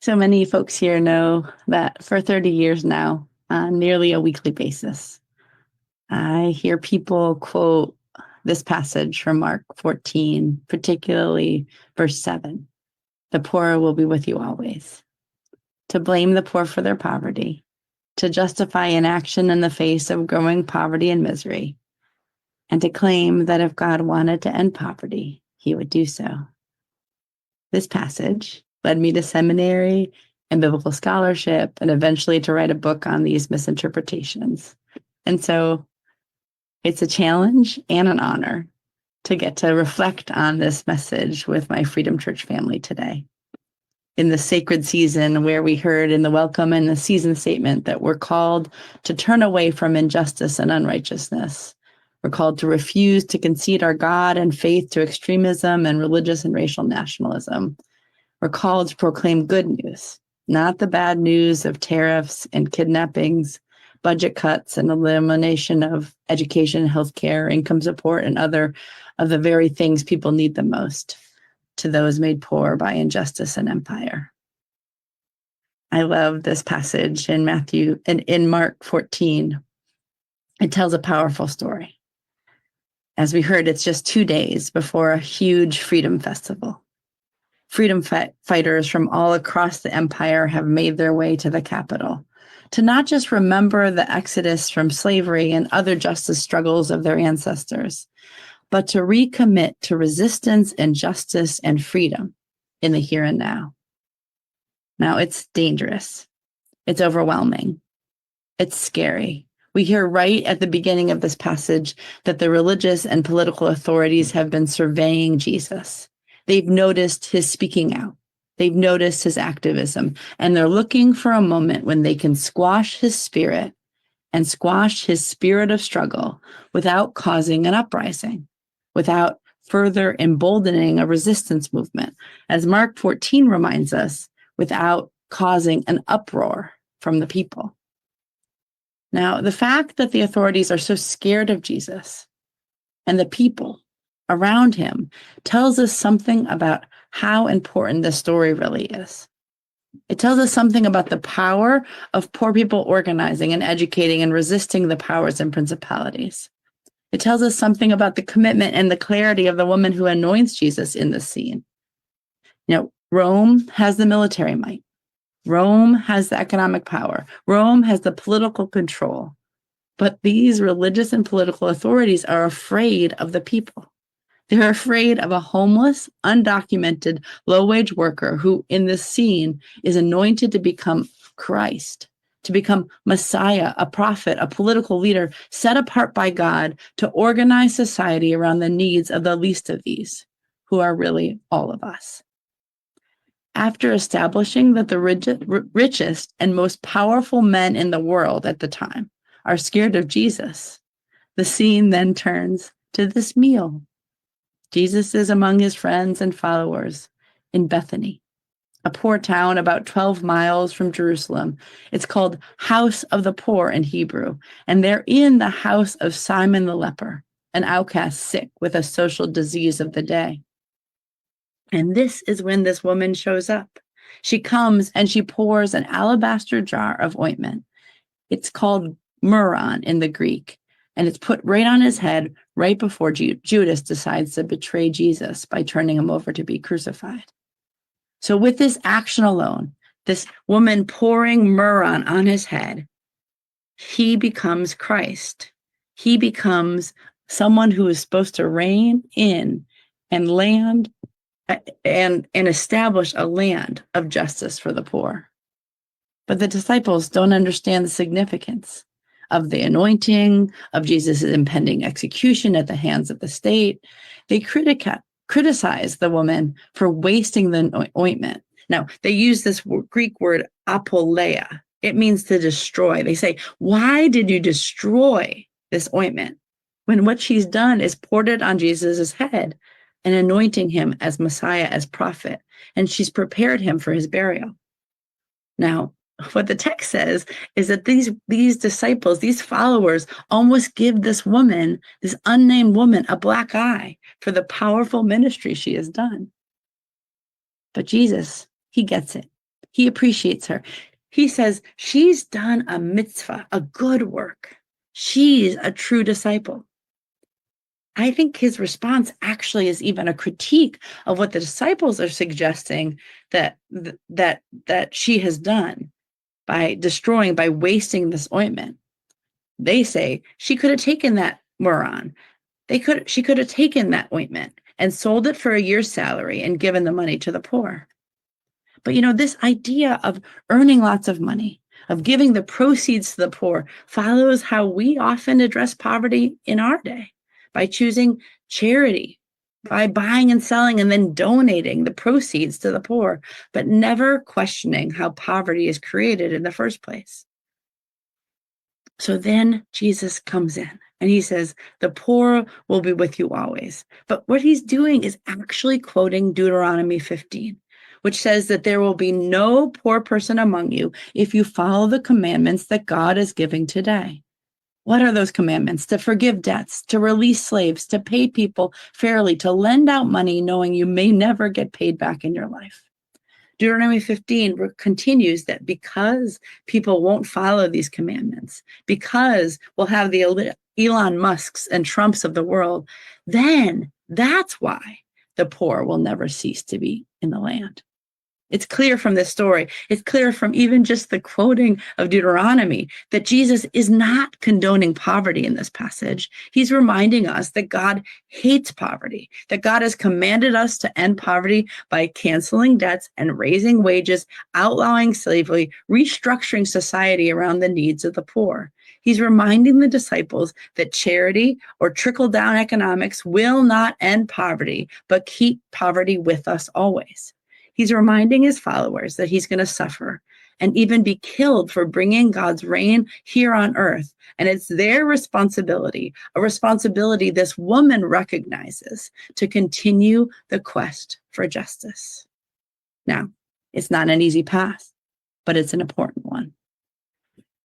So many folks here know that for 30 years now, on nearly a weekly basis, I hear people quote this passage from Mark 14, particularly verse 7. The poor will be with you always. To blame the poor for their poverty, to justify inaction in the face of growing poverty and misery, and to claim that if God wanted to end poverty, he would do so. This passage led me to seminary and biblical scholarship, and eventually to write a book on these misinterpretations. And so it's a challenge and an honor to get to reflect on this message with my Freedom Church family today. In the sacred season where we heard in the welcome and the season statement that we're called to turn away from injustice and unrighteousness. We're called to refuse to concede our God and faith to extremism and religious and racial nationalism. We're called to proclaim good news, not the bad news of tariffs and kidnappings, budget cuts and elimination of education, healthcare, income support, and other of the very things people need the most to those made poor by injustice and empire. I love this passage in Mark 14. It tells a powerful story. As we heard, it's just 2 days before a huge freedom festival. Freedom fighters from all across the empire have made their way to the capital to not just remember the exodus from slavery and other justice struggles of their ancestors, but to recommit to resistance and justice and freedom in the here and now. Now, it's dangerous. It's overwhelming. It's scary. We hear right at the beginning of this passage that the religious and political authorities have been surveying Jesus. They've noticed his speaking out. They've noticed his activism, and they're looking for a moment when they can squash his spirit and squash his spirit of struggle without causing an uprising, without further emboldening a resistance movement. As Mark 14 reminds us, without causing an uproar from the people. Now, the fact that the authorities are so scared of Jesus and the people around him tells us something about how important this story really is. It tells us something about the power of poor people organizing and educating and resisting the powers and principalities. It tells us something about the commitment and the clarity of the woman who anoints Jesus in this scene. Rome has the military might. Rome has the economic power. Rome has the political control. But these religious and political authorities are afraid of the people. They're afraid of a homeless, undocumented, low-wage worker who, in this scene, is anointed to become Christ, to become Messiah, a prophet, a political leader, set apart by God to organize society around the needs of the least of these, who are really all of us. After establishing that the richest and most powerful men in the world at the time are scared of Jesus, the scene then turns to this meal. Jesus is among his friends and followers in Bethany, a poor town about 12 miles from Jerusalem. It's called House of the Poor in Hebrew, and they're in the house of Simon the leper, an outcast sick with a social disease of the day. And this is when this woman shows up. She comes and she pours an alabaster jar of ointment. It's called mourn in the Greek, and it's put right on his head right before Judas decides to betray Jesus by turning him over to be crucified. So with this action alone, this woman pouring mourn on his head, he becomes Christ. He becomes someone who is supposed to reign in and land and establish a land of justice for the poor. But the disciples don't understand the significance of the anointing, of Jesus' impending execution at the hands of the state. They criticize the woman for wasting the ointment. Now, they use this Greek word apoleia. It means to destroy. They say, why did you destroy this ointment when what she's done is poured it on Jesus' head and anointing him as Messiah, as prophet, and she's prepared him for his burial. Now, what the text says is that these disciples, these followers, almost give this woman, this unnamed woman, a black eye for the powerful ministry she has done. But Jesus, he gets it. He appreciates her. He says, she's done a mitzvah, a good work. She's a true disciple. I think his response actually is even a critique of what the disciples are suggesting that she has done by wasting this ointment. They say she could have taken that mourn. She could have taken that ointment and sold it for a year's salary and given the money to the poor. But this idea of earning lots of money, of giving the proceeds to the poor, follows how we often address poverty in our day, by choosing charity, by buying and selling and then donating the proceeds to the poor, but never questioning how poverty is created in the first place. So then Jesus comes in and he says, the poor will be with you always. But what he's doing is actually quoting Deuteronomy 15, which says that there will be no poor person among you if you follow the commandments that God is giving today. What are those commandments? To forgive debts, to release slaves, to pay people fairly, to lend out money knowing you may never get paid back in your life. Deuteronomy 15 continues that because people won't follow these commandments, because we'll have the Elon Musks and Trumps of the world, then that's why the poor will never cease to be in the land. It's clear from this story, it's clear from even just the quoting of Deuteronomy that Jesus is not condoning poverty in this passage. He's reminding us that God hates poverty, that God has commanded us to end poverty by canceling debts and raising wages, outlawing slavery, restructuring society around the needs of the poor. He's reminding the disciples that charity or trickle-down economics will not end poverty, but keep poverty with us always. He's reminding his followers that he's going to suffer and even be killed for bringing God's reign here on earth. And it's their responsibility, a responsibility this woman recognizes, to continue the quest for justice. Now, it's not an easy path, but it's an important one.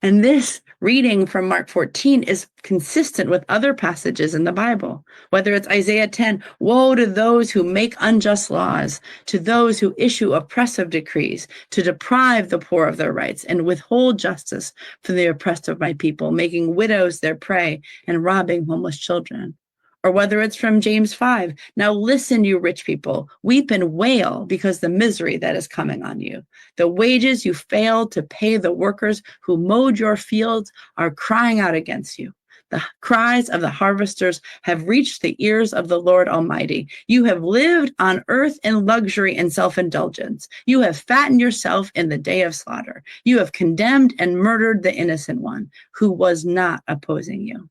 And this reading from Mark 14 is consistent with other passages in the Bible, whether it's Isaiah 10, woe to those who make unjust laws, to those who issue oppressive decrees, to deprive the poor of their rights and withhold justice from the oppressed of my people, making widows their prey and robbing homeless children. Or whether it's from James 5, now listen, you rich people, weep and wail because the misery that is coming on you. The wages you failed to pay the workers who mowed your fields are crying out against you. The cries of the harvesters have reached the ears of the Lord Almighty. You have lived on earth in luxury and self-indulgence. You have fattened yourself in the day of slaughter. You have condemned and murdered the innocent one who was not opposing you.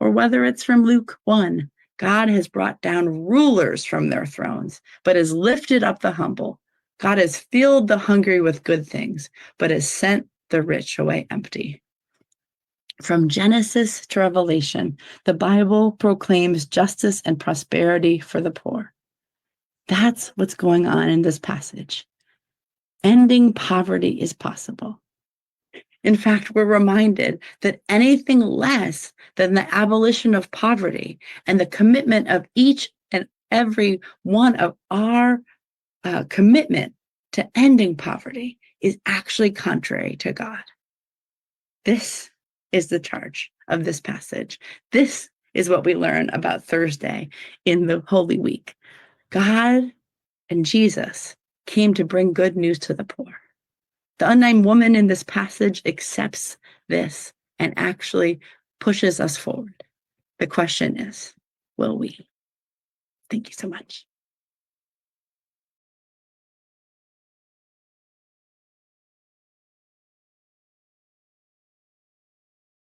Or whether it's from Luke 1, God has brought down rulers from their thrones, but has lifted up the humble. God has filled the hungry with good things, but has sent the rich away empty. From Genesis to Revelation, the Bible proclaims justice and prosperity for the poor. That's what's going on in this passage. Ending poverty is possible. In fact, we're reminded that anything less than the abolition of poverty and the commitment of each and every one of our commitment to ending poverty is actually contrary to God. This is the charge of this passage. This is what we learn about Thursday in the Holy Week. God and Jesus came to bring good news to the poor. The unnamed woman in this passage accepts this and actually pushes us forward. The question is, will we? Thank you so much.